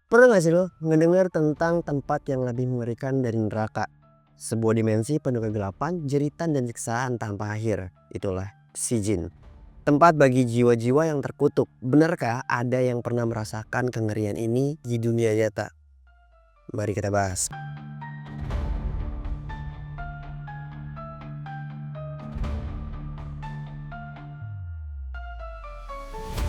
Pernah gak sih lo ngedengar tentang tempat yang lebih mengerikan dari neraka? Sebuah dimensi penuh kegelapan, jeritan dan siksaan tanpa akhir. Itulah Sijin. Tempat bagi jiwa-jiwa yang terkutuk. Benarkah ada yang pernah merasakan kengerian ini di dunia nyata? Mari kita bahas.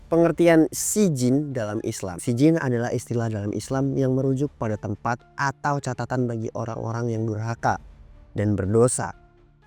Pengertian sijin dalam Islam. Sijin adalah istilah dalam Islam yang merujuk pada tempat atau catatan bagi orang-orang yang durhaka dan berdosa.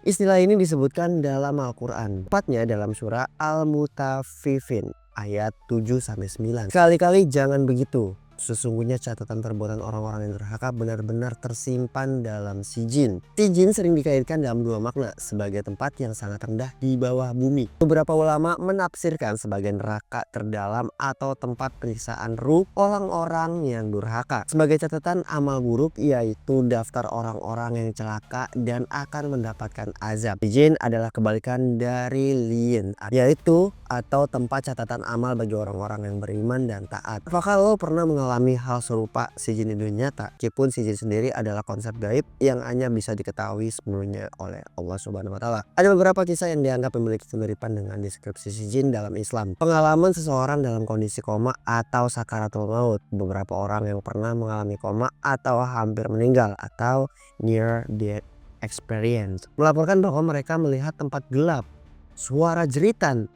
Istilah ini disebutkan dalam Al-Quran, tepatnya dalam surah Al-Mutaffifin ayat 7-9. Sekali-kali jangan begitu. Sesungguhnya catatan perbuatan orang-orang yang durhaka benar-benar tersimpan dalam sijin. Sijin sering dikaitkan dalam dua makna, sebagai tempat yang sangat rendah di bawah bumi. Beberapa ulama menafsirkan sebagai neraka terdalam atau tempat penyiksaan ruh orang-orang yang durhaka. Sebagai catatan amal buruk, yaitu daftar orang-orang yang celaka dan akan mendapatkan azab. Sijin adalah kebalikan dari liyin, yaitu atau tempat catatan amal bagi orang-orang yang beriman dan taat. Apakah lo pernah mengalami hal serupa sijin di dunia nyata? Meskipun sijin sendiri adalah konsep gaib yang hanya bisa diketahui sepenuhnya oleh Allah Subhanahu wa Ta'ala. Ada beberapa kisah yang dianggap memiliki kemiripan dengan deskripsi sijin dalam Islam. Pengalaman seseorang dalam kondisi koma atau sakaratul maut. Beberapa orang yang pernah mengalami koma atau hampir meninggal atau near death experience melaporkan bahwa mereka melihat tempat gelap, suara jeritan,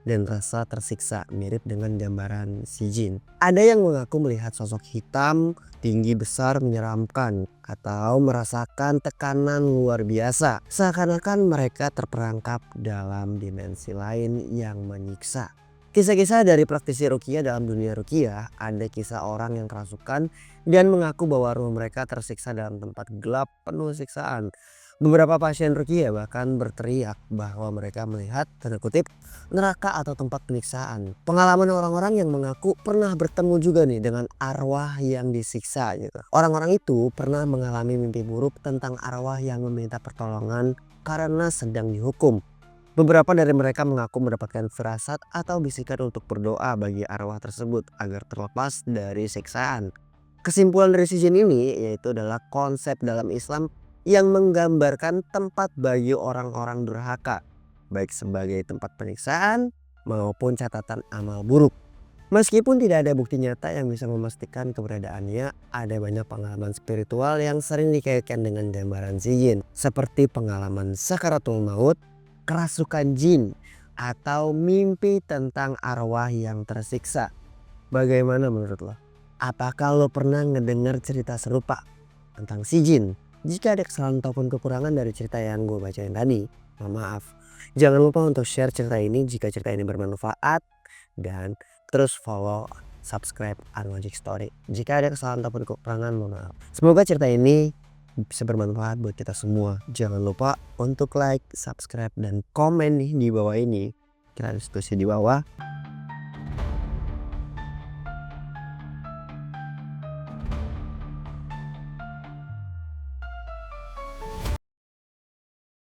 dan rasa tersiksa mirip dengan gambaran sijin. Ada yang mengaku melihat sosok hitam, tinggi besar menyeramkan, atau merasakan tekanan luar biasa. Seakan-akan mereka terperangkap dalam dimensi lain yang menyiksa. Kisah-kisah dari praktisi ruqyah dalam dunia ruqyah, ada kisah orang yang kerasukan dan mengaku bahwa ruh mereka tersiksa dalam tempat gelap penuh siksaan. Beberapa pasien ruqyah bahkan berteriak bahwa mereka melihat, tanda kutip, neraka atau tempat penyiksaan. Pengalaman orang-orang yang mengaku pernah bertemu juga nih dengan arwah yang disiksa gitu. Orang-orang itu pernah mengalami mimpi buruk tentang arwah yang meminta pertolongan karena sedang dihukum. Beberapa dari mereka mengaku mendapatkan firasat atau bisikan untuk berdoa bagi arwah tersebut agar terlepas dari siksaan. Kesimpulan dari sijin ini yaitu adalah konsep dalam Islam yang menggambarkan tempat bagi orang-orang durhaka, baik sebagai tempat penyiksaan maupun catatan amal buruk. Meskipun tidak ada bukti nyata yang bisa memastikan keberadaannya, ada banyak pengalaman spiritual yang sering dikaitkan dengan gambaran sijin, seperti pengalaman sakaratul maut, kerasukan jin, atau mimpi tentang arwah yang tersiksa. Bagaimana menurut lo? Apakah lo pernah ngedengar cerita serupa tentang sijin? Jika ada kesalahan ataupun kekurangan dari cerita yang gue bacain tadi, mohon maaf. Jangan lupa untuk share cerita ini jika cerita ini bermanfaat. Dan terus follow, subscribe Unlogic Story. Jika ada kesalahan ataupun kekurangan, mohon maaf. Semoga cerita ini bisa bermanfaat buat kita semua. Jangan lupa untuk like, subscribe, dan komen nih di bawah ini. Kita diskusi di bawah.